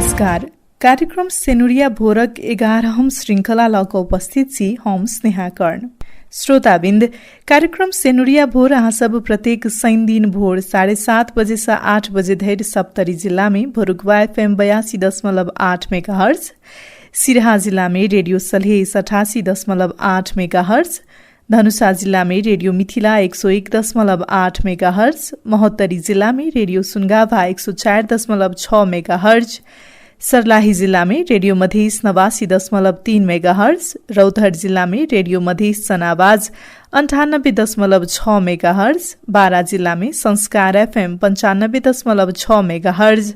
नमस्कार। कार्यक्रम सेनुरिया भोरक 11 श्रृंखला लक उपस्थित छी हम स्नेहा कर्ण। श्रोताबिन्द, कार्यक्रम सेनुरिया भोर अहाँ सब प्रत्येक शनि दिन भोर 7:30 बजे से 8 बजे धरि सप्तरी जिला में भोरुकवा FM 82.8 मेगाहर्ज, सिराहा जिला में रेडियो सलहेस 88.8 मेगाहर्ज, धनुषा जिला में रेडियो मिथिला 101.8 मेगाहर्ज, महोत्तरी जिला में रेडियो सुनगाभा 104.6 मेगाहर्ज, सर्लाही जिला में रेडियो मधेस 89.3 मेगाहर्ज, रौतहट जिला में रेडियो मधेस सनावाज 98.6 मेगाहर्ज, बारा जिला में संस्कार FM 95.6 मेगाहर्ज,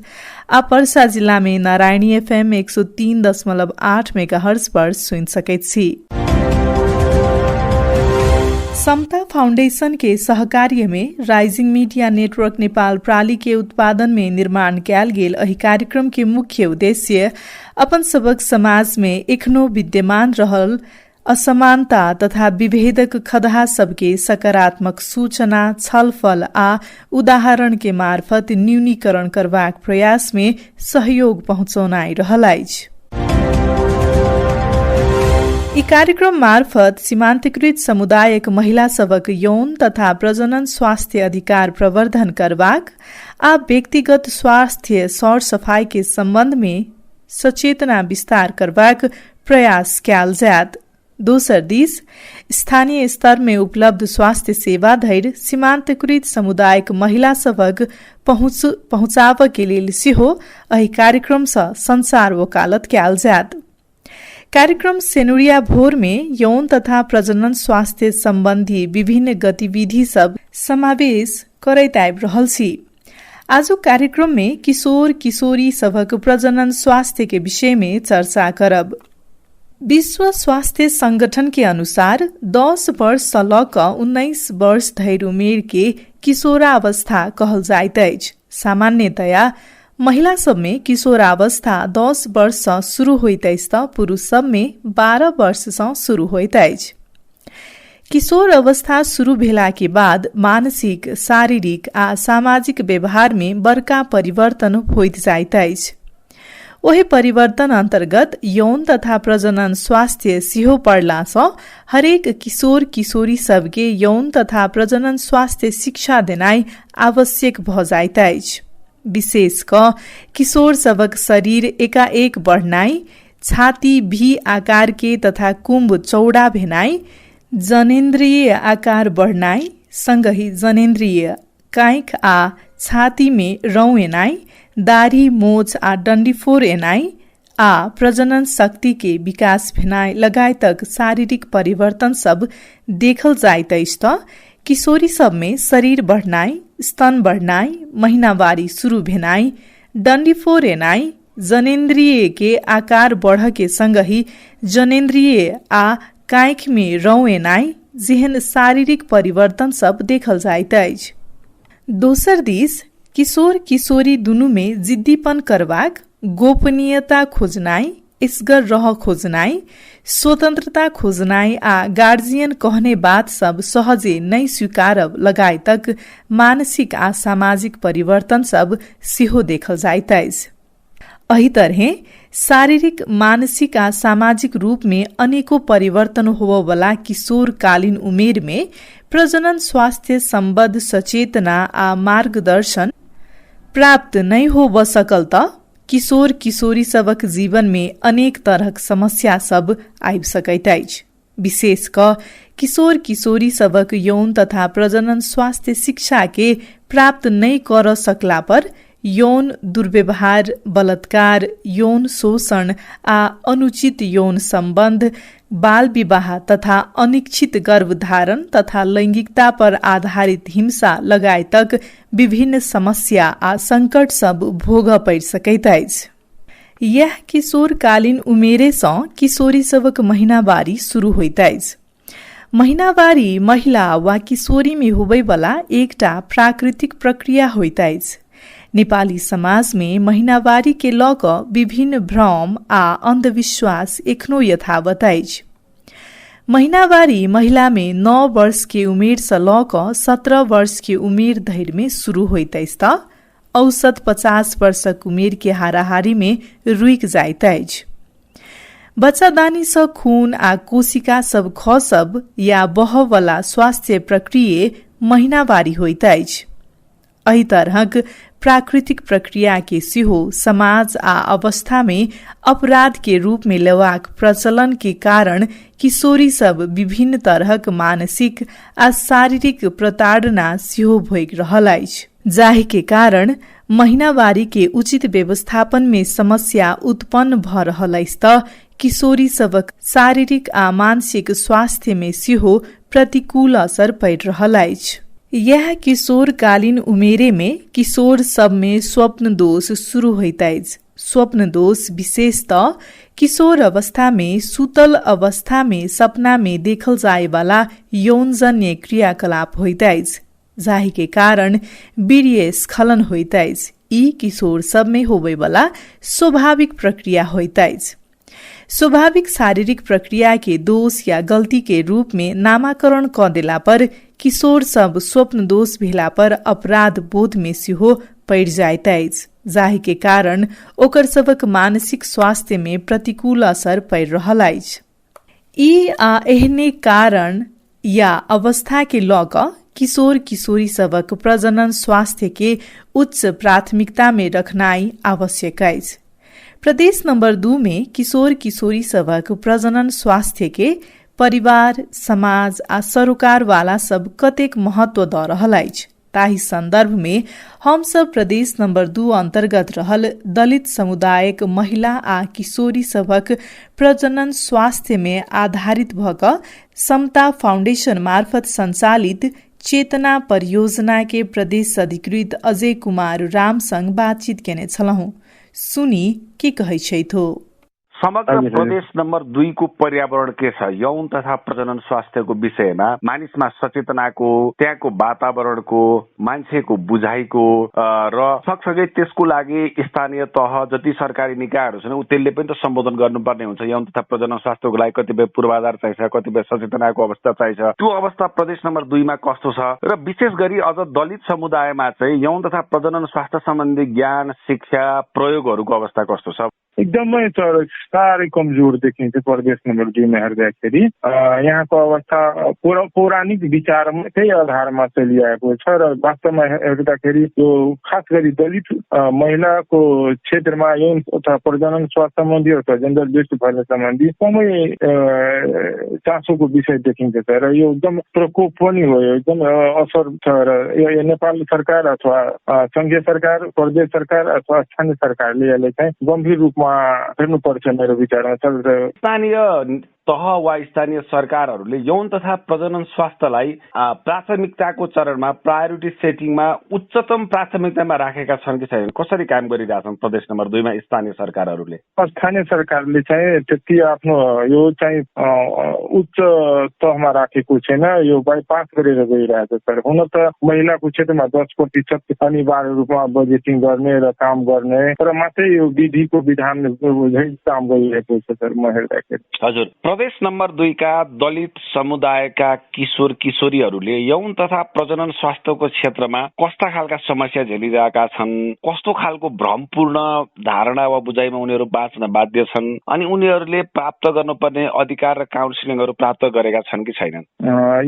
आ पर्सा जिला में नारायणी FM 103.8 मेगाहर्ज पर सुन सकैत छी। समता फाउंडेशन के सहकार्य में राइजिंग मीडिया नेटवर्क नेपाल प्राली के उत्पादन में निर्माण कैल गेल एहि कार्यक्रम के मुख्य उद्देश्य अपन सबक समाज में एखनो विद्यमान रहल असमानता तथा विभेदक खदहा सबके सकारात्मक सूचना, छलफल आ उदाहरण के मार्फत न्यूनीकरण करबाक प्रयास में सहयोग पहुँचौनाइ रहल अछि। यी कार्यक्रम मार्फत सीमान्तकृत समुदायक महिला सबक यौन तथा प्रजनन स्वास्थ्य अधिकार प्रवर्धन करबाक आ व्यक्तिगत स्वास्थ्य सरसफाई के सम्बन्ध में सचेतना विस्तार करबाक प्रयास कैल जायत। दोसर दिस स्थानीय स्तर में उपलब्ध स्वास्थ्य सेवा धरि सीमान्तकृत समुदायक महिला सबक पहुँचाव के लेल सेहो एहि कार्यक्रम सँ संसार वकालत कैल जायत। कार्यक्रम सेनुरिया भोर में यौन तथा प्रजनन स्वास्थ्य संबंधी विभिन्न गतिविधि सब समावेश करैत आबि रहल छी। आजु कार्यक्रम में किशोर किशोरी सबक प्रजनन स्वास्थ्य के विषय में चर्चा करब। विश्व स्वास्थ्य संगठन के अनुसार 10 वर्ष से लऽ कऽ 19 वर्ष धरि उमेर के किशोरावस्था कहल जाइत अछि। सामान्यतया महिला सब में किशोरावस्था 10 वर्ष से शुरू होइत अछि तऽ पुरुष सब में 12 वर्ष से शुरू होइत अछि। किशोर अवस्था शुरू भेला के बाद मानसिक, शारीरिक आ सामाजिक व्यवहार में बड़का परिवर्तन होइत जाइत अछि। ओहि परिवर्तन अंतर्गत यौन तथा प्रजनन स्वास्थ्य सेहो पढ़ला सँ हरेक किशोर किशोरी सबके यौन तथा प्रजनन स्वास्थ्य शिक्षा देनाइ आवश्यक भ जाइत अछि। विशेष क किशोर सबक शरीर एकाएक बढ़नाइ, छाती भी आकार के तथा कुंभ चौड़ा भेनाइ, जनेन्द्रिय आकार बढ़नाइ, संगहि जनेन्द्रिय कांख आ छाती में रौं एनाइ, दाढ़ी मोछ आ डंडीफोर एनाइ आ प्रजनन शक्ति के विकास भेनाइ लगायतक शारीरिक परिवर्तन सब देखल जाइत अछि तऽ किशोरी सब में शरीर बढ़नाइ, स्तन बढ़नाइ, महीनावारी शुरू भेनाइ, डंडीफोर एनाइ, जनेन्द्रिय के आकार बढ़ के संगहि जनेन्द्रिय आ कांख में रौं एनाइ जेहन शारीरिक परिवर्तन सब देखल जाइत अछि। दोसर दिस किशोर किशोरी दुनू में जिद्दीपन करबाक, गोपनीयता खोजनाइ, इसगर रह खोजनाइ, स्वतंत्रता खोजनाइ आ गार्जियन कहने बात सब सहजे नहीं स्वीकारब लगायतक मानसिक आ सामाजिक परिवर्तन सब सेहो देखल जाइत अछि। एही तरहे शारीरिक, मानसिक आ सामाजिक रूप में अनेकों परिवर्तन होबय वाला किशोरकालीन उमेर में प्रजनन स्वास्थ्य संबद्ध सचेतना आ मार्गदर्शन प्राप्त नहीं हो सकल त किशोर किशोरी सबक जीवन में अनेक तरहक समस्या सब आबि सकैत अछि। विशेष क किशोर किशोरी सबक यौन तथा प्रजनन स्वास्थ्य शिक्षा के प्राप्त नहीं कर सकला पर यौन दुर्व्यवहार, बलात्कार, यौन शोषण आ अनुचित यौन संबंध, बाल विवाह तथा अनिच्छित गर्भधारण तथा लैंगिकता पर आधारित हिंसा लगायतक विभिन्न समस्या आ संकट सब भोग पड़ि सकैत अछि। यह किशोरकालीन उमेरे सँ किशोरी सबक महीनावारी शुरू होइत अछि। महीनावारी महिला वा किशोरी में होबय वाला एकटा प्राकृतिक प्रक्रिया होइत अछि। नेपाली समाज में महीनावारी के लऽ कऽ विभिन्न भ्रम आ अंधविश्वास एखनो यथावत अछि। महीनावारी महिला में 9 वर्ष के उमेर से लऽ कऽ 17 वर्ष के उमेर धरि में शुरू होइत अछि तऽ औसत 50 वर्षक उमेर के हाराहारी में रुक जाइत अछि। बच्चादानी सँ खून आ कोशिका सब खसब या बहवला स्वास्थ्य प्रक्रिया महीनावारी होइत अछि। एही तरहक प्राकृतिक प्रक्रिया के सिहो समाज आ अवस्था में अपराध के रूप में लेवाक प्रचलन के कारण किशोरी सब विभिन्न तरहक मानसिक आ शारीरिक प्रताड़ना सिहो भोग रहल अछि, जाहि के कारण महीनावारी के उचित व्यवस्थापन में समस्या उत्पन्न भ रहल अछि त किशोरी सबक शारीरिक आ मानसिक स्वास्थ्य में सिहो प्रतिकूल असर पड़ि रहल अछि। यह किशोरकालीन उमेरे में किशोर सब में स्वप्न दोष शुरू होइत अछि। स्वप्न दोष विशेषतः किशोर अवस्था में सुतल अवस्था में सपना में देखल जाए वाला यौनजन्य क्रियाकलाप होइत अछि, जाहि के कारण वीर्य स्खलन होइत अछि। ई किशोर सब में होवे वाला स्वाभाविक प्रक्रिया होइत अछि। स्वाभाविक शारीरिक प्रक्रिया के दोष या गलती के रूप में नामाकरण क देला पर किशोर सब स्वप्न दोष भेला पर अपराध बोध में सिहो पड़ जाइत अछि, जाहि के कारण ओकर सबक मानसिक स्वास्थ्य में प्रतिकूल असर पड़ रहल अछि। ई आ एहने कारण या अवस्था के लऽ कऽ किशोर किशोरी सबक प्रजनन स्वास्थ्य के उच्च प्राथमिकता में रखनाई आवश्यक अछि। प्रदेश नंबर 2 में किशोर किशोरी सबक प्रजनन स्वास्थ्य के परिवार, समाज आ सरोकार वाला सब कतेक महत्व द रहल अछि। ताहि संदर्भ में हम सब प्रदेश नंबर 2 अंतर्गत रहल दलित समुदायक महिला आ किशोरी सबक प्रजनन स्वास्थ्य में आधारित भ क समता फाउंडेशन मार्फत संचालित चेतना परियोजना के प्रदेश अधिकृत अजय कुमार राम संग बातचीत केने छलहुं। सुनी के कहै छैथो। समग्र प्रदेश नंबर 2 को पर्यावरण के छ यौन तथा प्रजनन स्वास्थ्यको विषयमा मानिसमा सचेतनाको, त्यहाँको वातावरणको, मान्छेको बुझाइको र सँगसँगै त्यसको लागि स्थानीय तह जति सरकारी निकायहरू छन् त्यसले पनि त सम्बोधन गर्नुपर्ने हुन्छ। यौन तथा प्रजनन स्वास्थ्यको लागि कतिपय पूर्वाधार चाहिन्छ, कतिपय सचेतनाको अवस्था चाहिन्छ। त्यो अवस्था प्रदेश नम्बर 2 मा कस्तो छ र विशेष गरी अझ दलित समुदायमा चाहिँ यौन तथा प्रजनन स्वास्थ्य सम्बन्धी ज्ञान, शिक्षा, प्रयोगहरूको अवस्था कस्तो छ? एकदमै साह्रै कमजोर देखिन्छ प्रदेश नम्बर 2 मा हेर्दाखेरि। यहाँको अवस्था पौराणिक विचारकै आधारमा चलिआएको छ र वास्तवमा हेर्दाखेरि यो खास गरी दलित महिलाको क्षेत्रमा यौन तथा प्रजनन स्वास्थ्य सम्बन्धी अथवा जेन्डर बेस्ड वायलेन्स सम्बन्धी कमै चासोको विषय देखिन्छ र यो एकदम प्रकोप पनि हो, एकदम असर छ र यो नेपाल सरकार अथवा संघीय सरकार, प्रदेश सरकार अथवा स्थानीय सरकारले यसलाई चाहिँ गम्भीर रूपमा हेर्नुपर्छ मेरो विचारमा। स्थानीय तह वा स्थानीय सरकारहरूले यौन तथा प्रजनन स्वास्थ्यलाई प्राथमिकताको चरणमा, प्रायोरिटी सेटिङमा उच्चतम प्राथमिकतामा राखेका छन् कि छैनन्? कसरी काम गरिरहेछन् प्रदेश नम्बर 2 मा स्थानीय सरकारहरूले? स्थानीय सरकारले चाहिँ त्यति आफ्नो यो चाहिँ उच्च तहमा राखेको छैन, यो बाइपास गरेर गइरहेको छ। हुन त महिलाको क्षेत्रमा 10% अनिवार्य रूपमा बजेटिङ गर्ने र काम गर्ने र मात्रै यो विधिको विधान काम गरिरहेको छ सर म हेर्दाखेरि। हजुर, प्रदेश नम्बर 2 का दलित समुदायका किशोर किशोरीहरूले यौन तथा प्रजनन स्वास्थ्यको क्षेत्रमा कस्ता खालका समस्या झेलिरहेका छन्? कस्तो खालको भ्रमपूर्ण धारणा वा बुझाइमा उनीहरू बाँच्न बाध्य छन्? अनि उनीहरूले प्राप्त गर्नुपर्ने अधिकार र काउन्सिलिङहरू प्राप्त गरेका छन् कि छैनन्?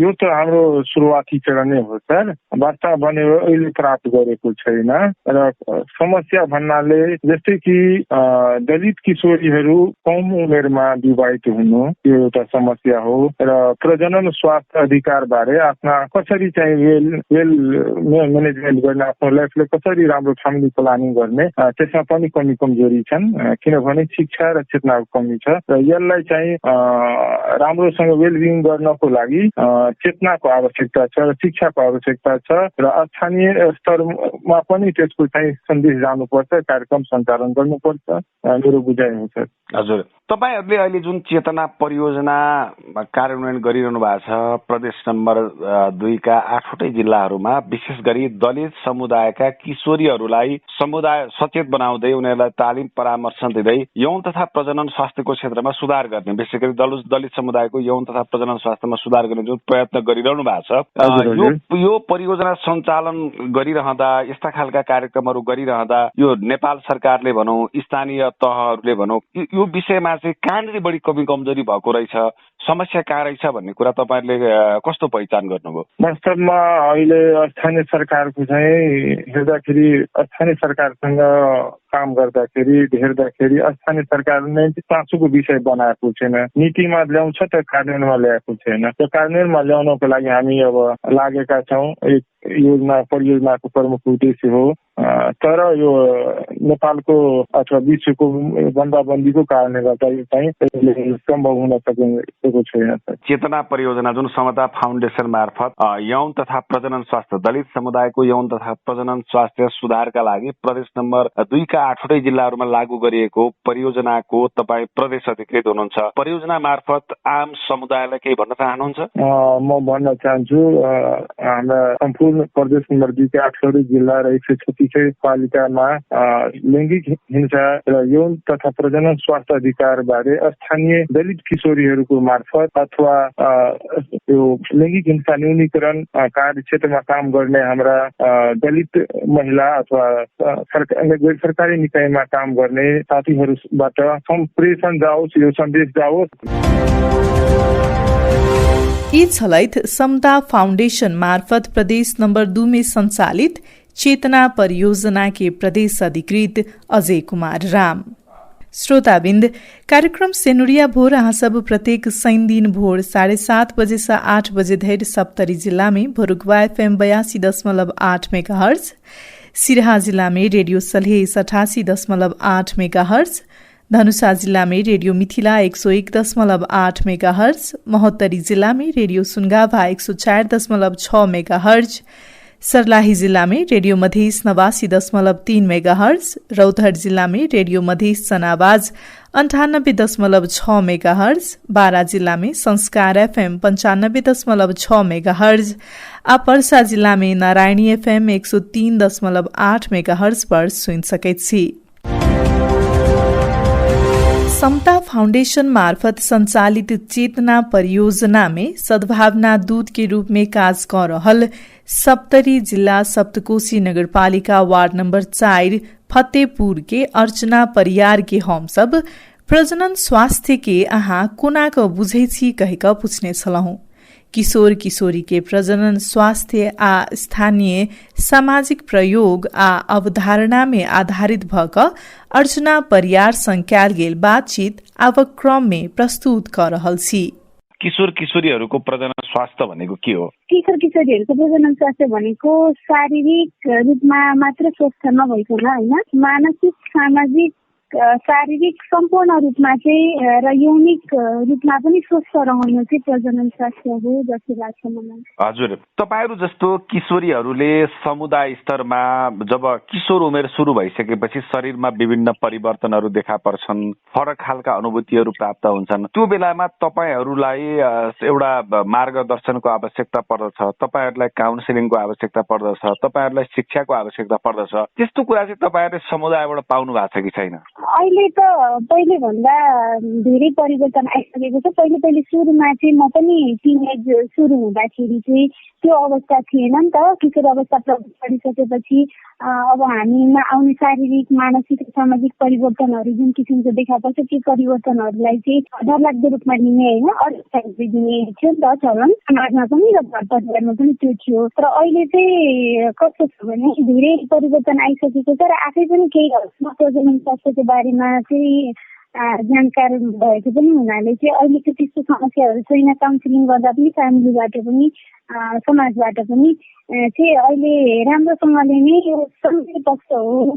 यो त हाम्रो सुरुवाती चरण नै हो सर। वास्तव भने अहिले प्राप्त गरेको छैन र समस्या भन्नाले जस्तै कि दलित किशोरीहरू कम उमेरमा विवाहित हुनु यो एउटा समस्या हो र प्रजनन स्वास्थ्य अधिकार बारे आफ्ना कसरी चाहिँ वेल म्यानेजमेन्ट गर्ने, आफ्नो लाइफले कसरी राम्रो फ्यामिली प्लानिङ गर्ने त्यसमा पनि कमी कमजोरी छन्, किनभने शिक्षा र चेतनाको कमी छ र यसलाई चाहिँ राम्रोसँग वेलबिङ गर्नको लागि चेतनाको आवश्यकता छ र शिक्षाको आवश्यकता छ र स्थानीय स्तरमा पनि त्यसको चाहिँ सन्देश जानुपर्छ, कार्यक्रम सञ्चालन गर्नुपर्छ, मेरो बुझाइ हो सर। हजुर, तपाईहरूले अहिले जुन चेतना परियोजना कार्यान्वयन गरिरहनु भएको छ प्रदेश नम्बर 2 का 8वटै जिल्लाहरूमा, विशेष गरी दलित समुदायका किशोरीहरूलाई समुदाय सचेत बनाउँदै उनीहरूलाई तालिम परामर्श दिँदै यौन तथा प्रजनन स्वास्थ्यको क्षेत्रमा सुधार गर्ने, विशेष गरी दलित समुदायको यौन तथा प्रजनन स्वास्थ्यमा सुधार गर्ने जुन प्रयत्न गरिरहनु भएको छ, यो परियोजना सञ्चालन गरिरहँदा, यस्ता खालका कार्यक्रमहरू गरिरहँदा यो नेपाल सरकारले भनौँ, स्थानीय तहहरूले भनौँ, यो विषयमा चाहिँ कहाँनिर बढी कमी कमजोरी भएको रहेछ, समस्या कहाँ रहेछ भन्ने कुरा तपाईँहरूले कस्तो पहिचान गर्नुभयो? वास्तवमा अहिले स्थानीय सरकारको चाहिँ हेर्दाखेरि, स्थानीय सरकारसँग काम गर्दाखेरि हेर्दाखेरि स्थानीय सरकारले चासोको विषय बनाएको छैन। नीतिमा ल्याउँछ त कार्यान्वयनमा ल्याएको छैन। त्यो कार्यान्वयनमा ल्याउनको लागि हामी अब लागेका छौँ। एक परियोजनाको प्रमुख उद्देश्य हो, तर यो नेपालको अथवा विश्वको बन्दाबन्दीको कारणले गर्दा यो चाहिँ सम्भव हुन सकेको छैन। चेतना परियोजना जुन समता फाउन्डेसन मार्फत यौन तथा प्रजनन स्वास्थ्य, दलित समुदायको यौन तथा प्रजनन स्वास्थ्य सुधारका लागि प्रदेश नम्बर 2 का 8वटै जिल्लाहरूमा लागू गरिएको परियोजनाको तपाईँ प्रदेश अधिकृत हुनुहुन्छ। परियोजना मार्फत आम समुदायलाई केही भन्न चाहनुहुन्छ? म भन्न चाहन्छु, हाम्रा सम्पूर्ण प्रदेश नम्बर 2 का 8वटै जिल्ला र 136 पालिकामा लैङ्गिक हिंसा र यौन तथा प्रजनन स्वास्थ्य अधिकार बारे स्थानीय दलित किशोरीहरूको मार्फत अथवा यो लैङ्गिक हिंसा न्यूनीकरण कार्यक्षेत्रमा काम गर्ने हाम्रा दलित महिला अथवा गैर सरकारी निकायमा काम गर्ने साथीहरूबाट सम्प्रेषण जाओस्, यो सन्देश जाओस्। यी छलैत समता फाउन्डेशन मार्फत प्रदेश नंबर 2 में संचालित चेतना परियोजना के प्रदेश अधिकृत अजय कुमार राम। श्रोताबिन्द, कार्यक्रम सेनुरिया भोर अहाँ सब प्रत्येक शनि दिन भोर 7:30 बजे से 8 बजे धरि सप्तरी जिल्ला में भोरुकवा FM 82.8 मेगाहर्ज, सिराहा जिला में रेडियो सलहेस 88.8 मेगाहर्ज, धनुषा जिला में रेडियो मिथिला 101.8 मेगाहर्ज, महोत्तरी जिला में रेडियो सुनगाभा 104.6 मेगाहर्ज, सर्लाही जिला में रेडियो मधेस 89.3 मेगाहर्ज, रौतहट जिला में रेडियो मधेस सनावाज 98.6 मेगाहर्ज, बारा जिला में संस्कार FM 95.6 मेगाहर्ज, पर्सा जिला में नारायणी FM 103.8 मेगाहर्ज पर सुन सकैत छी। समता फाउंडेशन मार्फत संचालित चेतना परियोजना में सद्भावना दूत के रूप में काज कर रहल सप्तरी जिला सप्तकोशी नगरपालिका वार्ड नंबर 4 फतेहपुर के अर्चना परियार के हम सब प्रजनन स्वास्थ्य के अहाँ कोना क बुझै छी कहि क पूछने छलहुं। किशोर किशोरी के प्रजनन स्वास्थ्य आ स्थानीय सामाजिक प्रयोग आ अवधारणा में आधारित भक अर्चना परियार संग कयल गेल बातचीत आवक क्रम में प्रस्तुत कर रहल छी। किशोर किशोरीहरूको प्रजनन स्वास्थ्य भनेको के हो? किशोर किशोरीहरूको प्रजनन स्वास्थ्य भनेको शारीरिक रूपमा मात्र स्वस्थ नभइकन हैन, मानसिक, सामाजिक, शारीरिक सम्पूर्ण रूपमा चाहिँ र यौनिक रूपमा पनि स्वस्थ रहनु चाहिँ प्रजनन स्वास्थ्य हो जस्तो लाग्छ मलाई। हजुर, तपाईहरु जस्तो किशोरीहरूले समुदाय स्तरमा जब किशोर उमेर सुरु भइसकेपछि शरीरमा विभिन्न परिवर्तनहरू देखा पर्छन्, फरक खालका अनुभूतिहरू प्राप्त हुन्छन्। त्यो बेलामा तपाईहरुलाई एउटा मार्गदर्शनको आवश्यकता पर्दछ, तपाईहरुलाई काउन्सिलिङको आवश्यकता पर्दछ, तपाईहरुलाई शिक्षाको आवश्यकता पर्दछ। त्यस्तो कुरा चाहिँ तपाईहरुले समुदायबाट पाउनु भएको छ कि छैन? अहिले त पहिले भन्दा धेरै परिवर्तन आइसकेको छ। पहिले सुरुमा चाहिँ म पनि टिनेज सुरु हुँदाखेरि चाहिँ त्यो अवस्था थिएन नि त। किशोर अवस्था गरिसकेपछि अब हामीमा आउने शारीरिक, मानसिक, सामाजिक परिवर्तनहरू जुन किसिमको देखा पर्छ त्यो परिवर्तनहरूलाई चाहिँ डरलाग्दो रूपमा लिने होइन, अरू दिने थियो नि त चलन समाजमा पनि र घर परिवारमा पनि त्यो थियो। तर अहिले चाहिँ कस्तो छ भने धेरै परिवर्तन आइसकेको छ र आफै पनि केही प्रजनन स्वास्थ्यको बारेमा चाहिँ जानकार भएको पनि हुनाले चाहिँ अहिले चाहिँ त्यस्तो समस्याहरू छैन। काउन्सिलिङ गर्दा पनि फ्यामिलीबाट पनि समाजबाट पनि चाहिँ अहिले राम्रोसँगले नै यो सबै पक्ष हो।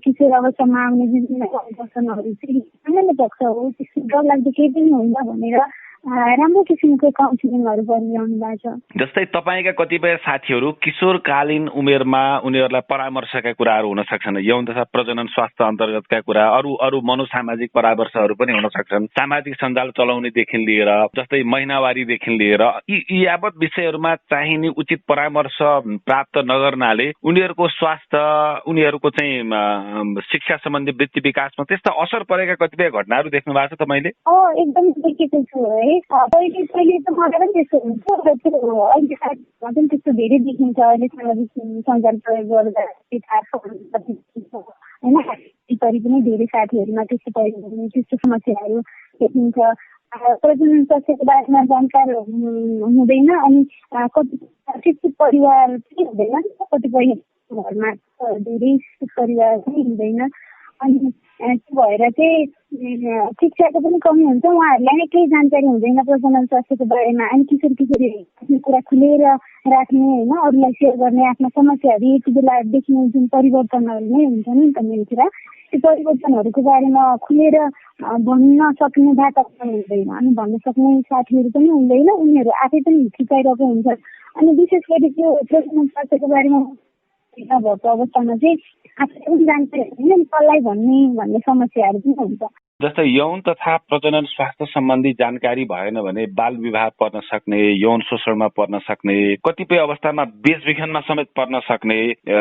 किशोर अवस्थामा आउने विभिन्न परिवर्तनहरू चाहिँ सामान्य पक्ष हो, त्यस्तो डरलाग्दो केही पनि होइन भनेर राम्रो किसिमको काउन्सिलिङहरू गरिरहनु भएको छ। जस्तै तपाईँका कतिपय साथीहरू किशोरकालीन उमेरमा उनीहरूलाई परामर्शका कुराहरू हुन सक्छन्, यौन तथा प्रजनन स्वास्थ्य अन्तर्गतका कुरा, अरू मनोसामाजिक परामर्शहरू पनि हुन सक्छन्, सामाजिक सञ्जाल चलाउनेदेखि लिएर जस्तै महिनावारीदेखि लिएर यी यावत विषयहरूमा चाहिने उचित परामर्श प्राप्त नगर्नाले उनीहरूको स्वास्थ्य, उनीहरूको चाहिँ शिक्षा सम्बन्धी वृत्ति विकासमा त्यस्ता असर परेका कतिपय घटनाहरू देख्नु भएको छ तपाईँले? एकदम देखेको छु है। पहिले त मलाई पनि त्यस्तो हुन्थ्यो, र त्यो अहिले साथीमा पनि त्यस्तो धेरै देखिन्छ। अहिले सामाजिक सञ्जाल प्रयोग गर्दा होइन, पनि धेरै साथीहरूमा त्यस्तो समस्याहरू देखिन्छ। प्रजनन स्वास्थ्यको बारेमा जानकार हुँदैन, अनि शिक्षित परिवार पनि हुँदैन, कतिपय घरमा धेरै परिवार पनि हुँदैन, अनि त्यो भएर चाहिँ शिक्षाको पनि कमी हुन्छ। उहाँहरूलाई नै केही जानकारी हुँदैन प्रजनन स्वास्थ्यको बारेमा, अनि किशोरी कुरा खुलेर राख्ने होइन, अरूलाई सेयर गर्ने, आफ्ना समस्याहरू यति बेला देखिने जुन परिवर्तनहरू नै हुन्छ नि त मेरोतिर, त्यो परिवर्तनहरूको बारेमा खुलेर भन्न सक्ने वातावरण हुँदैन, अनि भन्न सक्ने साथीहरू पनि हुँदैन, उनीहरू आफै पनि हिचकिचाइरहेको हुन्छ। अनि विशेष गरी त्यो प्रजनन स्वास्थ्यको बारेमा नभएको अवस्थामा चाहिँ आफूले पनि जानकारी हुँदैन, कसलाई भन्ने समस्याहरू पनि हुन्छ। जस्तै यौन तथा प्रजनन स्वास्थ्य सम्बन्धी जानकारी भएन भने बाल विवाह पर्न सक्ने, यौन शोषणमा पर्न सक्ने, कतिपय अवस्थामा बेचबिखनमा समेत पर्न सक्ने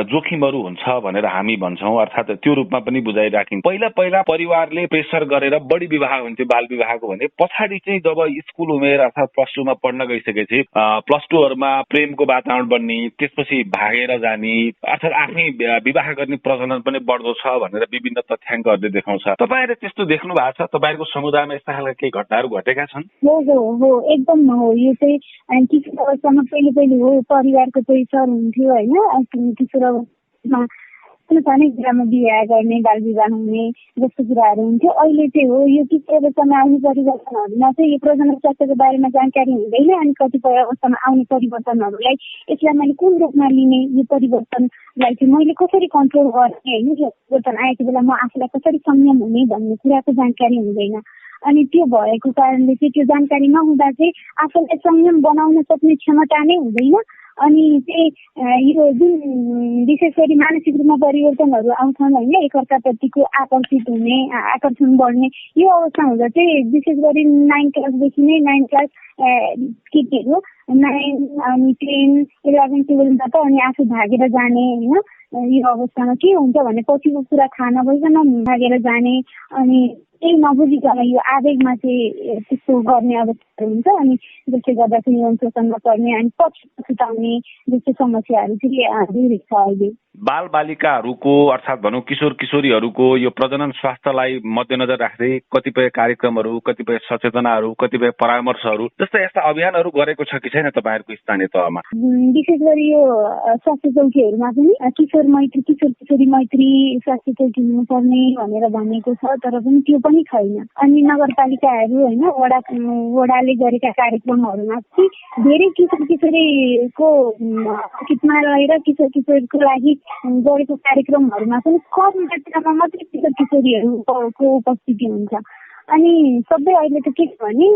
जोखिमहरू हुन्छ भनेर हामी भन्छौँ, अर्थात् त्यो रूपमा पनि बुझाइराख्यौँ। पहिला परिवारले प्रेसर गरेर बढी विवाह हुन्थ्यो बाल विवाहको भने, पछाडि चाहिँ जब स्कुल उमेर अर्थात् प्लस 2मा पढ्न गइसकेपछि प्लस 2हरूमा प्रेमको वातावरण बन्ने, त्यसपछि भागेर जाने, अर्थात् आफ्नै विवाह गर्ने प्रचलन पनि बढ्दो छ भनेर विभिन्न तथ्याङ्कहरूले देखाउँछ। तपाईँहरूले त्यस्तो देख्नु भएको छ? तपाईँहरूको समुदायमा यस्ता खालका केही घटनाहरू घटेका छन्? हो एकदम हो। यो चाहिँ किशोर अवस्थामा पहिले हो, परिवारको प्रेसर हुन्थ्यो होइन, किशोर अवस्थामा सानै कुरामा बिहा गर्ने, बाल विवाह हुने जस्तो कुराहरू हुन्थ्यो। अहिले चाहिँ हो यो किशोर अवस्थामा आउने परिवर्तनहरूमा चाहिँ यो प्रजनन स्वास्थ्यको बारेमा जानकारी हुँदैन, अनि कतिपय अवस्थामा आउने परिवर्तनहरूलाई यसलाई मैले कुन रूपमा लिने, यो परिवर्तनलाई चाहिँ मैले कसरी कन्ट्रोल गर्ने होइन, यो परिवर्तन आएको बेला म आफूलाई कसरी संयम हुने भन्ने कुराको जानकारी हुँदैन। अनि त्यो भएको कारणले चाहिँ त्यो जानकारी नहुँदा चाहिँ आफूलाई संयम बनाउन सक्ने क्षमता नै हुँदैन, अनि चाहिँ यो जुन विशेष गरी मानसिक रूपमा परिवर्तनहरू आउँछन् होइन, एकअर्काप्रतिको आकर्षित हुने, आकर्षण बढ्ने, यो अवस्था हुँदा चाहिँ विशेष गरी 9 क्लासदेखि नै 9 क्लास केटीहरू 9 अनि 10, 11, 12मा त अनि आफू भागेर जाने होइन, यो अवस्थामा के हुन्छ भने पछिको कुरा थाहा नभइकन भागेर जाने, अनि केही नबुझिकन यो आवेगमा चाहिँ त्यस्तो गर्ने अवस्था हुन्छ, अनि जसले गर्दा चाहिँ यौन शोषणमा पर्ने अनि पछि पछुताउने जस्तो समस्याहरू चाहिँ धेरै छ अहिले। बाल बालिकाहरूको अर्थात् भनौँ किशोर किशोरीहरूको यो प्रजनन स्वास्थ्यलाई मध्यनजर राख्दै कतिपय कार्यक्रमहरू, कतिपय सचेतनाहरू, कतिपय परामर्शहरू जस्ता यस्ता अभियानहरू गरेको छ कि छैन तपाईँहरूको स्थानीय तहमा? विशेष गरी यो स्वास्थ्य चौकीहरूमा पनि किशोर किशोरी मैत्री स्वास्थ्य चौकी हुनुपर्ने भनेर भनिएको छ, तर पनि त्यो पनि छैन। अनि नगरपालिकाहरू होइन वडाले गरेका कार्यक्रमहरूमा चाहिँ धेरै किशोर किशोरीको हितमा रहेर किशोर किशोरीको लागि गरेको कार्यक्रमहरूमा पनि कम मात्रामा मात्रै किशोर किशोरीहरूको उपस्थिति हुन्छ। अनि सबै अहिले त के छ भने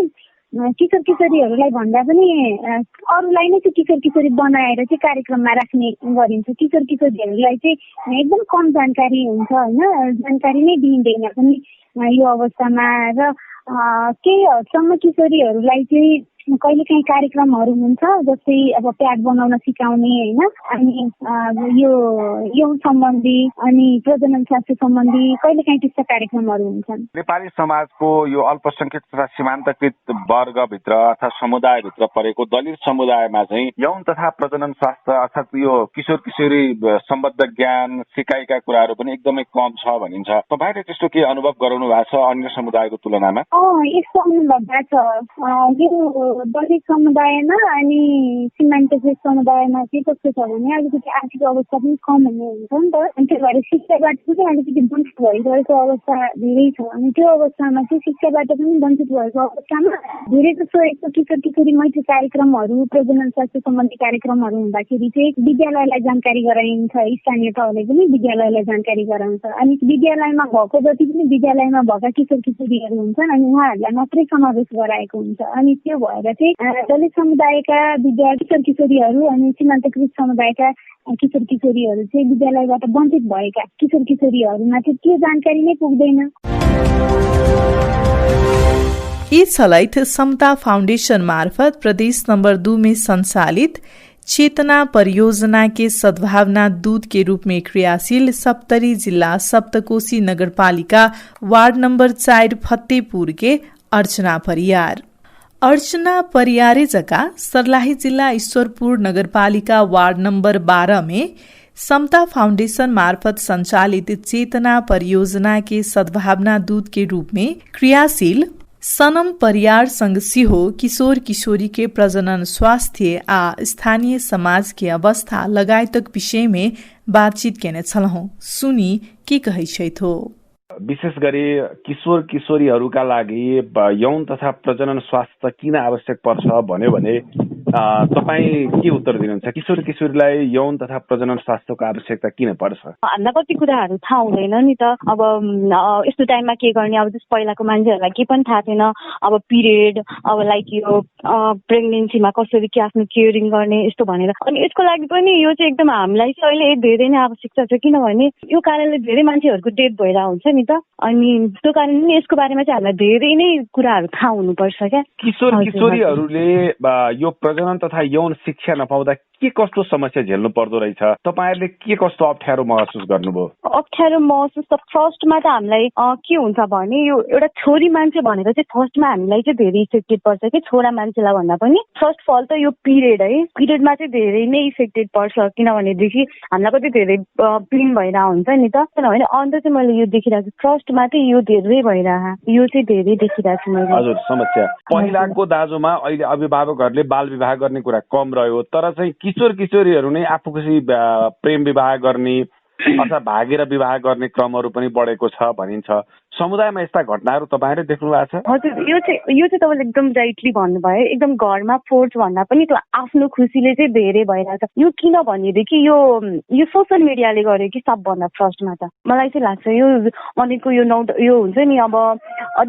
किशोर किशोरीहरूलाई भन्दा पनि अरूलाई नै चाहिँ किशोर किशोरी बनाएर चाहिँ कार्यक्रममा राख्ने गरिन्छ। किशोर किशोरीहरूलाई चाहिँ एकदम कम जानकारी हुन्छ होइन, जानकारी नै दिइँदैन पनि यो अवस्थामा, र केही हदसम्म किशोरीहरूलाई चाहिँ कहिलेकाहीँ कार्यक्रमहरू हुन्छ, जस्तै अब प्याड बनाउन सिकाउने होइन, अनि यो सम्बन्धी अनि प्रजनन स्वास्थ्य सम्बन्धी कहिलेकाहीँ त्यस्ता कार्यक्रमहरू हुन्छन्। नेपाली समाजको यो अल्पसंख्यक तथा सीमान्तकृत वर्गभित्र अथवा समुदायभित्र परेको दलित समुदायमा चाहिँ यौन तथा प्रजनन स्वास्थ्य अर्थात् यो किशोर किशोरी सम्बद्ध ज्ञान सिकाइका कुराहरू पनि एकदमै कम छ भनिन्छ। तपाईँले त्यस्तो के अनुभव गराउनु भएको छ अन्य समुदायको तुलनामा? यस्तो अनुभव भएको छ। दलित समुदायमा अनि सीमान्तकृत समुदायमा चाहिँ कस्तो छ भने अलिकति आर्थिक अवस्था पनि कम हुने हुन्छ नि त। अनि त्यही भएर शिक्षाबाट पनि अलिकति वञ्चित भइरहेको अवस्था धेरै छ। अनि त्यो अवस्थामा चाहिँ शिक्षाबाट पनि वञ्चित भएको अवस्थामा धेरै जसो यस्तो किशोर किशोरी मैत्री कार्यक्रमहरू, प्रजनन स्वास्थ्य सम्बन्धी कार्यक्रमहरू हुँदाखेरि चाहिँ विद्यालयलाई जानकारी गराइन्छ, स्थानीय तहले पनि विद्यालयलाई जानकारी गराउँछ। अनि विद्यालयमा भएको जति पनि विद्यालयमा भएका किशोर किशोरीहरू हुन्छन् अनि उहाँहरूलाई मात्रै समावेश गराएको हुन्छ। अनि त्यो भएर चाहिँ दलित समुदायका किशोर किशोरीहरू अनि सीमान्तकृत समुदायका किशोर किशोरीहरू चाहिँ विद्यालयबाट वञ्चित भएका किशोर किशोरीहरूमा चाहिँ त्यो जानकारी नै पुग्दैन। इस सलाइट समता फाउंडेशन मार्फत प्रदेश नंबर 2 में संचालित चेतना परियोजना के सद्भावना दूत के रूप में क्रियाशील सप्तरी जिला सप्तकोशी नगरपालिका वार्ड नंबर 4 फतेहपुर के अर्चना परियार। अर्चना परियारे जका सर्लाही जिला ईश्वरपुर नगरपालिका वार्ड नंबर 12 में समता फाउंडेशन मार्फत संचालित चेतना परियोजना के सद्भावना दूत के रूप में क्रियाशील सनम परियार संग सिहो किशोर किशोरी के प्रजनन स्वास्थ्य आ स्थानीय समाज के अवस्था लगायतक विषय में बातचीत केने छलौं। सुनी के कहै छैथो। विशेष गरी किशोर किशोरीहरूका लागि यौन तथा प्रजनन स्वास्थ्य किन आवश्यक पर्छ भन्यो भने तपाईँ के उत्तर दिनुहुन्छ? किशोर किशोरीलाई यौन तथा प्रजनन स्वास्थ्यको आवश्यकता किन पर्छ? हामीलाई कति कुराहरू थाहा हुँदैन नि त। अब यस्तो टाइममा के गर्ने, अब जस्तो पहिलाको मान्छेहरूलाई के पनि थाहा थिएन। अब पिरियड, अब लाइक यो प्रेग्नेन्सीमा कसरी के आफ्नो केयरिङ गर्ने यस्तो भनेर। अनि यसको लागि पनि यो चाहिँ एकदम हामीलाई चाहिँ अहिले धेरै नै आवश्यकता छ, किनभने यो कारणले धेरै मान्छेहरूको डेथ भइरहेको हुन्छ नि त। अनि त्यो कारण पनि यसको बारेमा चाहिँ हामीलाई धेरै नै कुराहरू थाहा हुनुपर्छ क्या। किशोर किशोरीहरूले यो प्रजनन तथा यौन शिक्षा नपाउँदा के कस्तो समस्या झेल्नु पर्दो रहेछ? तपाईहरुले के कस्तो अप्ठ्यारो महसुस गर्नुभयो? अप्ठ्यारो महसुस त फर्स्टमा त हामीलाई के हुन्छ भने यो एउटा छोरी मान्छे भनेर चाहिँ फर्स्टमा हामीलाई चाहिँ धेरै इफेक्टेड पर्छ कि छोरा मान्छेलाई भन्दा पनि। फर्स्ट अफ अल त यो पिरियड है, पिरियडमा चाहिँ धेरै नै इफेक्टेड पर्छ, किनभनेदेखि हामीलाई कति धेरै पेन भइरहेको हुन्छ नि त। किनभने अन्त चाहिँ मैले यो देखिरहेको छु, फर्स्टमा चाहिँ यो धेरै भइरहेको, यो चाहिँ धेरै देखिरहेको छु मैले। हजुर, समस्या पहिलाको दाजुमा अहिले अभिभावकहरूले बाल विवाह गर्ने कुरा कम रह्यो, तर चाहिँ किशोर किशोरीहरू नै आफू खुसी प्रेम विवाह गर्ने अथवा भागेर विवाह गर्ने क्रमहरू पनि बढेको छ भनिन्छ। समुदायमा यस्ता घटनाहरू तपाईहरुले देख्नु भएको छ? हजुर, यो चाहिँ तपाईँले एकदम राइटली भन्नुभयो। एकदम घरमा फोर्स भन्दा पनि त्यो आफ्नो खुसीले चाहिँ धेरै भइरहेछ। यो किन भनेदेखि यो सोसियल मिडियाले गर्यो कि सबभन्दा फर्स्टमा त मलाई चाहिँ लाग्छ यो अनेकको यो हुन्छ नि, अब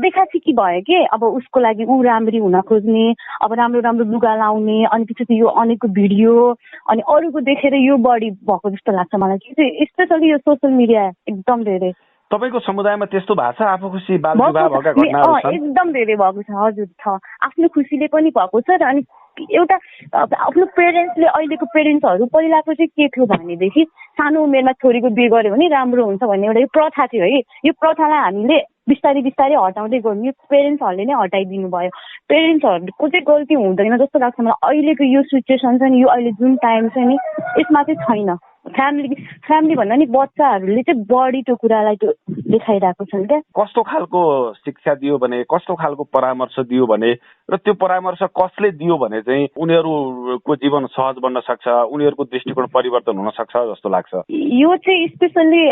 देखासिकी भयो कि अब उसको लागि ऊ राम्ररी हुन खोज्ने, अब राम्रो राम्रो लुगा लाउने, अनि पछि यो अनेकको भिडियो अनि अरूको देखेर यो बढी भएको जस्तो लाग्छ मलाई कि स्पेसली यो सोसियल मिडिया एकदम धेरै। तपाईको समुदायमा त्यस्तो भएको छ? आफू खुसी बाल विवाह भएका घटनाहरू छन्? एकदम धेरै भएको छ। हजुर छ, आफ्नो खुसीले पनि भएको छ। अनि एउटा आफ्नो पेरेन्ट्सले, अहिलेको पेरेन्ट्सहरू पहिलाको चाहिँ के थियो भनेदेखि सानो उमेरमा छोरीको बिहे गर्यो भने राम्रो हुन्छ भन्ने एउटा यो प्रथा थियो है। यो प्रथालाई हामीले बिस्तारै बिस्तारै हटाउँदै गयौँ। यो पेरेन्ट्सहरूले नै हटाइदिनु भयो। पेरेन्ट्सहरूको चाहिँ गल्ती हुँदैन जस्तो लाग्छ मलाई। अहिलेको यो सिचुएसन छ नि, यो अहिले जुन टाइम छ नि, यसमा चाहिँ छैन। फ्यामिली भन्दा नि बच्चाहरूले चाहिँ बढी त्यो कुरालाई त्यो देखाइरहेको छन् क्या। कस्तो खालको शिक्षा दियो भने, कस्तो खालको परामर्श दियो भने, र त्यो परामर्श कसले दियो भने चाहिँ उनीहरूको जीवन सहज बन्न सक्छ, उनीहरूको दृष्टिकोण परिवर्तन हुन सक्छ जस्तो लाग्छ? यो चाहिँ स्पेसल्ली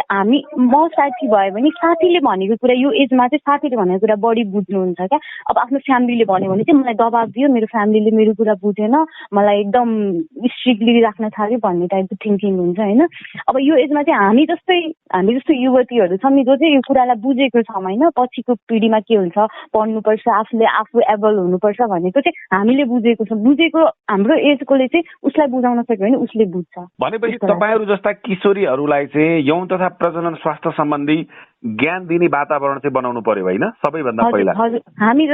म साथी भयो भने साथीले भनेको कुरा, यो एजमा चाहिँ साथीले भनेको कुरा बढी बुझ्नुहुन्छ क्या। अब आफ्नो फ्यामिलीले भन्यो भने चाहिँ मलाई दबाब दियो, मेरो फ्यामिलीले मेरो कुरा बुझेन, मलाई एकदम स्ट्रिक्टली राख्न थाल्यो भन्ने टाइपको थिङ्किङ हुन्छ होइन। अब यो एजमा चाहिँ हामी जस्तो युवतीहरू छौँ नि, जो चाहिँ यो कुरालाई बुझेको छौँ होइन, पछिको पिँढीमा के हुन्छ, पढ्नुपर्छ, आफू एबल हुनुपर्छ भनेको चाहिँ हामीले बुझेको छौँ। बुझेको हाम्रो एजकोले चाहिँ उसलाई बुझाउन सक्यो भने उसले बुझ्छ। भनेपछि तपाईँहरू जस्ता किशोरीहरूलाई चाहिँ यौन तथा प्रजनन स्वास्थ्य सम्बन्धी ज्ञान दिने वातावरण चाहिँ बनाउनु पर्यो होइन, सबैभन्दा पहिला? हजुर, हामी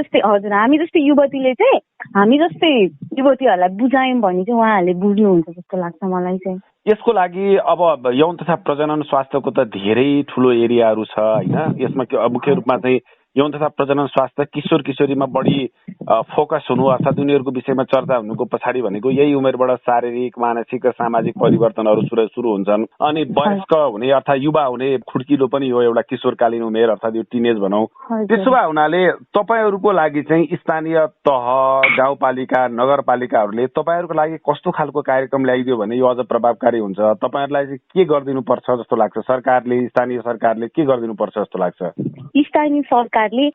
जस्तै युवतीले चाहिँ हामी जस्तै युवतीहरूलाई बुझायौँ भने चाहिँ उहाँहरूले बुझ्नुहुन्छ जस्तो लाग्छ मलाई चाहिँ। यसको लागि अब यौन तथा प्रजनन स्वास्थ्यको त धेरै ठुलो एरियाहरू छ होइन। यसमा मुख्य रूपमा चाहिँ यौन तथा प्रजनन स्वास्थ्य किशोर किशोरीमा बढी फोकस हुनु अर्थात् उनीहरूको विषयमा चर्चा हुनुको पछाडि भनेको यही उमेरबाट शारीरिक मानसिक र सामाजिक परिवर्तनहरू सुरु हुन्छन्। अनि वयस्क हुने अर्थात् युवा हुने खुड्किलो पनि हो एउटा किशोरकालीन उमेर अर्थात् यो टिनेज भनौँ। त्यसो भए हुनाले तपाईहरूको लागि चाहिँ स्थानीय तह गाउँपालिका नगरपालिकाहरूले तपाईहरूको लागि कस्तो खालको कार्यक्रम ल्याइदियो भने यो अझ प्रभावकारी हुन्छ? तपाईहरूलाई चाहिँ के गरिदिनु पर्छ जस्तो लाग्छ? सरकारले स्थानीय सरकारले के गरिदिनु पर्छ जस्तो लाग्छ? स्थानीय सरकारले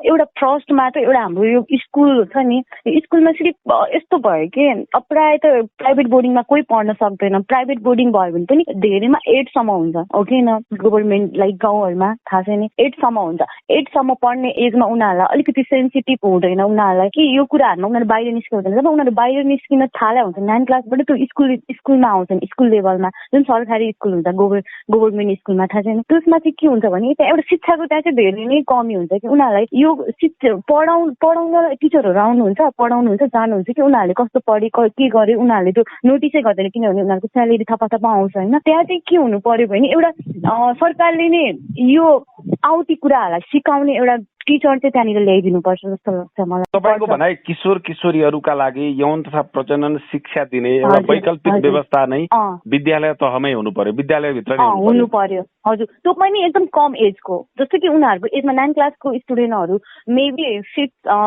एउटा फर्स्टमा त एउटा हाम्रो यो स्कुल छ नि, स्कुलमा सिर्फ यस्तो भयो कि अब प्रायः त प्राइभेट बोर्डिङमा कोही पढ्न सक्दैन। प्राइभेट बोर्डिङ भयो भने पनि धेरैमा 8 सम्म हुन्छ, हो कि न? गभर्मेन्ट लाइक गाउँहरूमा थाहा छैन 8 सम्म हुन्छ। 8 सम्म पढ्ने एजमा उनीहरूलाई अलिकति सेन्सिटिभ हुँदैन उनीहरूलाई कि यो कुराहरूमा उनीहरू बाहिर निस्किँदैन। जब उनीहरू बाहिर निस्किन थाले हुन्छ 9 क्लासबाट त्यो स्कुलमा आउँछन्, स्कुल लेभलमा जुन सरकारी स्कुल हुन्छ गभर्मेन्ट स्कुलमा थाहा छैन त्यसमा चाहिँ के हुन्छ भने त्यहाँ एउटा शिक्षाको त्यहाँ चाहिँ धेरै नै कमी हुन्छ कि उनीहरूलाई यो पढाउन टिचरहरू आउनुहुन्छ पढाउनुहुन्छ जानुहुन्छ कि उनीहरूले कस्तो पढे के गरे उनीहरूले त्यो नोटिसै गर्दैन, किनभने उनीहरूको स्यालेरी थपा आउँछ होइन। त्यहाँ चाहिँ के हुनु पर्यो भने एउटा सरकारले नै यो आउटी कुराहरूलाई सिकाउने एउटा टिचर चाहिँ त्यहाँनिर ल्याइदिनु पर्छ जस्तो लाग्छ मलाई। तपाईँको भनाइ किशोर किशोरीहरूका लागि यौन तथा प्रजनन शिक्षा दिने एउटा वैकल्पिक व्यवस्था नै विद्यालय तहमै हुनु पर्यो, विद्यालयभित्र नै हुनु पर्यो। हजुर, त्यो पनि एकदम कम एजको, जस्तो कि उनीहरूको एजमा 9 क्लासको स्टुडेन्टहरू मेबी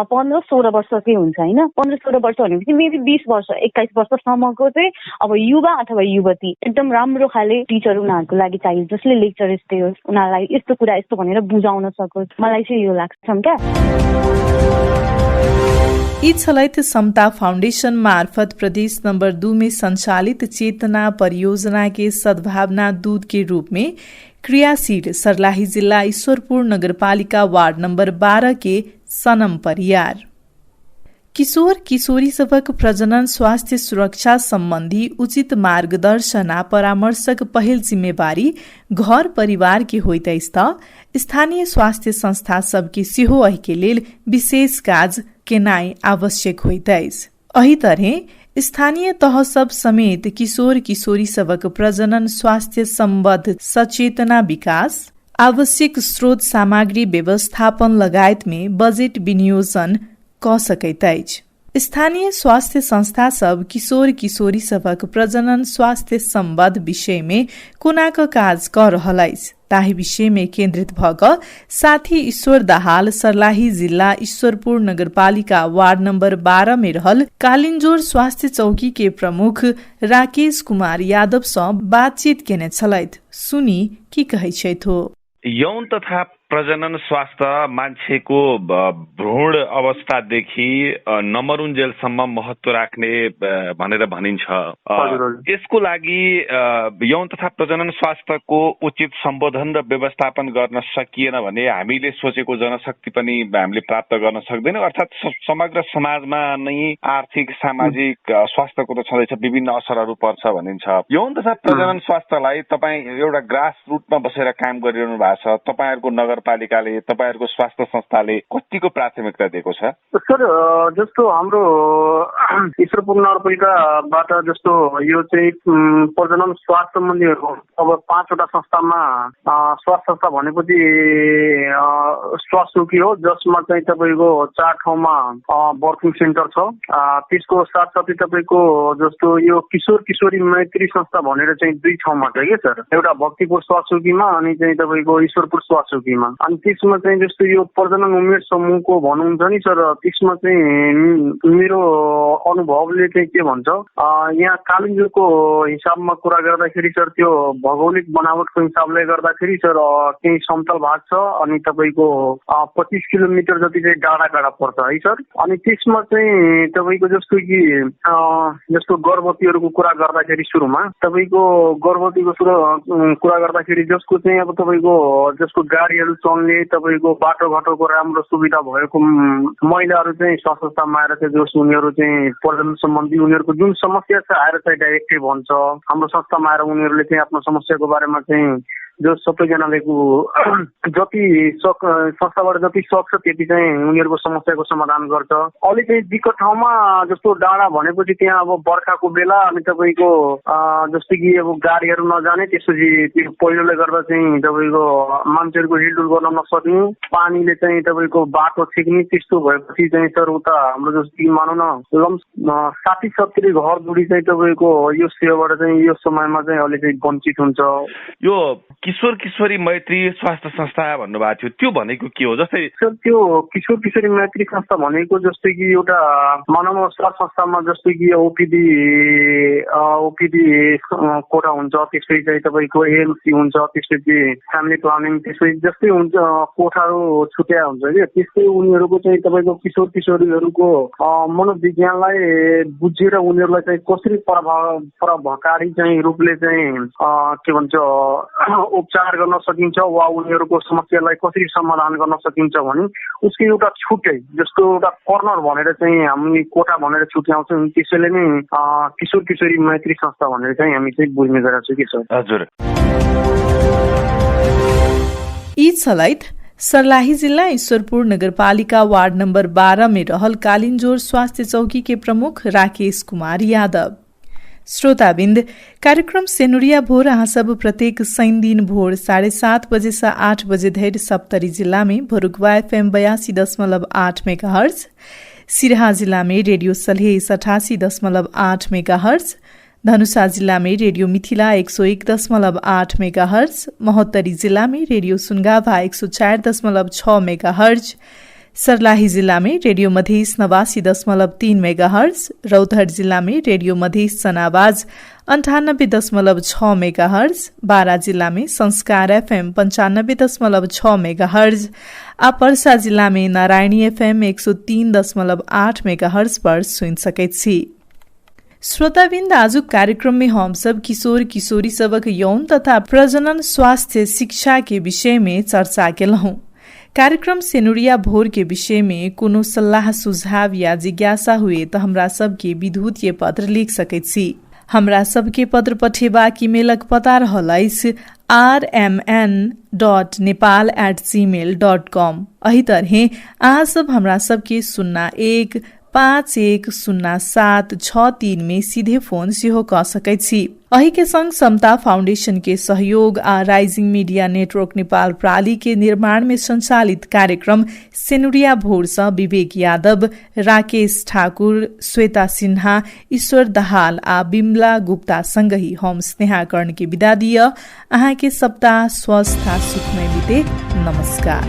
15-16 वर्षकै हुन्छ होइन। 15-16 वर्ष भनेपछि मेबी 20 वर्ष 21 वर्षसम्मको चाहिँ अब युवा अथवा युवती एकदम राम्रो खाले टिचर उनीहरूको लागि चाहियो, जसले लेक्चरर्स दियोस् उनीहरूलाई यस्तो कुरा यस्तो भनेर बुझाउन सकोस्। मलाई चाहिँ यो लाग्छ क्या। इच्छलैत समता फाउंडेशन मार्फत प्रदेश नंबर 2 में संचालित चेतना परियोजना के सद्भावना दूत के रूप में क्रियाशील सर्लाही जिला ईश्वरपुर नगरपालिका वार्ड नंबर 12 के सनम परियार किशोर किशोरी सबक प्रजनन स्वास्थ्य सुरक्षा संबंधी उचित मार्गदर्शन आ परामर्शक पहिल जिम्मेवारी घर परिवार के होइत स्थानीय स्वास्थ्य संस्था सबके सेहो एहि के लेल विशेष काज केनाई आवश्यक होइत अछि। एहि तरह स्थानीय तह सब समेत किशोर किशोरी सबक प्रजनन स्वास्थ्य सम्बद्ध सचेतना विकास आवश्यक स्रोत सामग्री व्यवस्थापन लगायत में बजेट विनियोजन क सकैत अछि। स्थानीय स्वास्थ्य संस्था सब किशोर किशोरी सबक प्रजनन स्वास्थ्य सम्बद्ध विषय में कोनाक काज क रहल अछि ताहि विषय में केन्द्रित भग साथी ईश्वर दाहाल सर्लाही जिला ईश्वरपुर नगरपालिका वार्ड नंबर 12 में रहल कालिंजोर स्वास्थ्य चौकी के प्रमुख राकेश कुमार यादव सँ बातचीत केने छलैथ। सुनी की कहै छथि। यौन तथा प्रजनन स्वास्थ्य मान्छेको भ्रूण अवस्थादेखि नमरुन्जेलसम्म महत्त्व राख्ने भनेर भनिन्छ। यसको लागि यौन तथा प्रजनन स्वास्थ्यको उचित सम्बोधन र व्यवस्थापन गर्न सकिएन भने हामीले सोचेको जनशक्ति पनि हामीले प्राप्त गर्न सक्दैनौँ। अर्थात् समग्र समाजमा नै आर्थिक सामाजिक स्वास्थ्यको त छँदैछ, विभिन्न असरहरू पर्छ भनिन्छ। यौन तथा प्रजनन स्वास्थ्यलाई तपाईँ एउटा ग्रास रुटमा बसेर काम गरिरहनु भएको छ। तपाईँहरूको नगरपालिकाले तपाईँहरूको स्वास्थ्य संस्थाले कतिको प्राथमिकता दिएको छ? सर, जस्तो हाम्रो ईश्वरपुर नगरपालिकाबाट जस्तो यो चाहिँ प्रजनन स्वास्थ्य सम्बन्धीहरू अब 5वटा संस्थामा स्वास्थ्य संस्था भनेपछि स्वास्थ्य हो, जसमा चाहिँ तपाईँको 4 ठाउँमा बर्थिङ सेन्टर छ। त्यसको साथसाथै तपाईँको जस्तो यो किशोर किशोरी मैत्री संस्था भनेर चाहिँ 2 ठाउँमा छ कि सर, एउटा भक्तिपुर स्वास्थ्यमा अनि चाहिँ तपाईँको ईश्वरपुर स्वास्थ्यमा। अनि त्यसमा चाहिँ जस्तो यो प्रजनन उमेर समूहको भन्नुहुन्छ नि सर, त्यसमा चाहिँ मेरो अनुभवले चाहिँ के भन्छ, यहाँ कालिम्पोङको हिसाबमा कुरा गर्दाखेरि सर त्यो भौगोलिक बनावटको हिसाबले गर्दाखेरि सर केही समतल भाग छ अनि तपाईँको 25 किलोमिटर जति चाहिँ डाँडा पर्छ है सर। अनि त्यसमा चाहिँ तपाईँको जस्तो कि जस्तो गर्भवतीहरूको कुरा गर्दाखेरि सुरुमा तपाईँको गर्भवतीको कुरा गर्दाखेरि जसको चाहिँ अब तपाईँको जसको गाडीहरू चल्ने तपाईँको बाटोघाटोको राम्रो सुविधा भएको महिलाहरू चाहिँ स्वास्थ्य संस्थामा आएर चाहिँ जस उनीहरू चाहिँ प्रजनन सम्बन्धी उनीहरूको जुन समस्या छ आएर चाहिँ डाइरेक्टली भन्छ। हाम्रो संस्थामा आएर उनीहरूले चाहिँ आफ्नो समस्याको बारेमा चाहिँ जो सबैजनाले जति संस्थाबाट जति सक्छ त्यति चाहिँ उनीहरूको समस्याको समाधान गर्छ। अलि चाहिँ दिक्कत ठाउँमा जस्तो डाँडा भनेपछि त्यहाँ अब बर्खाको बेला अनि तपाईँको जस्तै कि अब गाडीहरू नजाने, त्यसपछि त्यो पहिरोले गर्दा चाहिँ तपाईँको मान्छेहरूको हिलडुल गर्न नसक्ने, पानीले चाहिँ तपाईँको बाटो छिक्ने, त्यस्तो भएपछि चाहिँ सर उता हाम्रो जस्तो कि मानौ न 60-70 घर जोडी चाहिँ तपाईँको यो सेवाबाट चाहिँ यो समयमा चाहिँ अलि चाहिँ वञ्चित हुन्छ। यो किशोर किशोरी मैत्री स्वास्थ्य संस्था भन्नुभएको थियो, त्यो भनेको के हो? जस्तै सर त्यो किशोर किशोरी मैत्री संस्था भनेको जस्तै कि एउटा मानव स्वास्थ्य संस्थामा जस्तै कि ओपिडी कोठा हुन्छ, त्यसपछि चाहिँ तपाईँको एएमसी हुन्छ, त्यसपछि फ्यामिली प्लानिङ, त्यसपछि जस्तै हुन्छ कोठाहरू छुट्या हुन्छ कि त्यस्तै उनीहरूको चाहिँ तपाईँको किशोर किशोरीहरूको मनोविज्ञानलाई बुझेर उनीहरूलाई चाहिँ कसरी प्रभावकारी चाहिँ रूपले चाहिँ के भन्छ उपचार गर्न सकिन्छ वा उनीहरूको समस्यालाई कसरी समाधान गर्न सकिन्छ भने उसको एउटा छुट्टै जस्तो एउटा कर्नर भनेर चाहिँ हामी कोठा भनेर छुट्याउँछौँ। त्यसैले नै किशोर किशोरी मैत्री संस्था भनेर चाहिँ हामी चाहिँ बुझ्ने गरेका छौँ कि सर। हजुर। यी छलैत सर्लाही जिला ईश्वरपुर नगरपालिका वार्ड नंबर 12 में रहल कालिंजोर स्वास्थ्य चौकी के प्रमुख राकेश कुमार यादव। श्रोताबिन्द, कार्यक्रम सेनुरिया भोर अहाँ सब प्रत्येक शनि दिन भोर 7:30 बजे से 8 बजे धरि सप्तरी जिला में भरुगवा FM 82.8 मेगाहर्ज, सिराहा जिला में रेडियो सलहेस 88.8 मेगाहर्ज, धनुषा जिला में रेडियो मिथिला 101.8 मेगाहर्ज, महोत्तरी जिला में रेडियो सुनगाभा 104.6 मेगाहर्ज, सर्लाही जिला में रेडियो मधेस 89.3 मेगाहर्ज, रौतहट जिला में रेडियो मधेस सनावाज 98.6 मेगाहर्ज, बारा जिला में संस्कार FM 95.6 मेगाहर्ज, आ पर्सा जिला में नारायणी FM 103.8 मेगाहर्ज पर सुन सकैत छी। श्रोताबिन्द, आजुक कार्यक्रम में हम सब किशोर किशोरी सबक यौन तथा प्रजनन स्वास्थ्य शिक्षा के विषय में चर्चा केलहुं। कार्यक्रम सेनुरिया भोर के विषय में कोनो सल्लाह सुझाव या जिज्ञासा हुए तो हमरा सबके विद्युतीय पत्र लिख सकैत छी। हमरा सबके पत्र पठेबाक ईमेलक पता रहलैस rmn.nepal@gmail.com। अही तरहे अहाँ सब हमरा सबके 01510763 में सीधे फोन सेहो क सकैत छी। अही के संग समता फाउंडेशन के सहयोग आ राइजिंग मीडिया नेटवर्क नेपाल प्राली के निर्माण में संचालित कार्यक्रम सेनुरिया भोर सँ विवेक यादव, राकेश ठाकुर, श्वेता सिन्हा, ईश्वर दहाल आ बिमला गुप्ता संगही हम स्नेहा कर्ण के विदा दिय। अहाँ के सप्ताह स्वस्थ आ सुखमय बीते। नमस्कार।